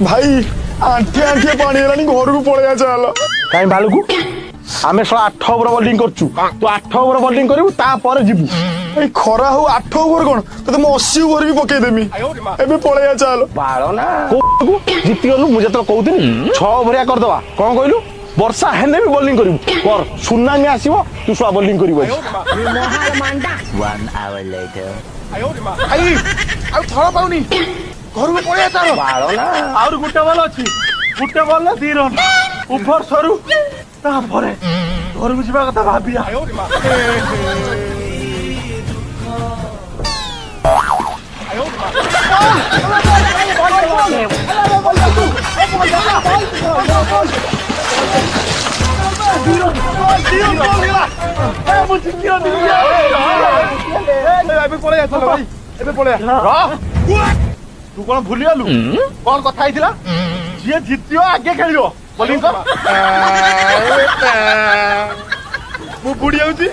भाई आंठे आंठे पानी हेलानी घर को पळेया चाल काई भालू को आमे 8 ओवर बोलिंग करछु तू 8 ओवर बोलिंग करिवु ता पर जिवु ए खरा हो 8 ओवर कोन तते म 80 ओवर भी पके देमी एबे पळेया चाल बाळो ना को जीति गलु मुझे तो कहउतिनी 6 ओवरिया कर दवा कोन कहलु वर्षा हेने भी बोलिंग करिवु कर सुनामी आसीबो तू सुआ बोलिंग करिवु 1 hour later. आई आ थळा पाउनी घर को पळेया चाल बाळो ना और गुटे बॉल अछि गुटे बॉल ना 2 रन ऊपर सरू ता परे घर को जिबा कथा भाबिया तू कौन भूली गलु कौन कथा आइथिला जे जितियो आगे खेलियो बोलिंग कर मु बुडी आउची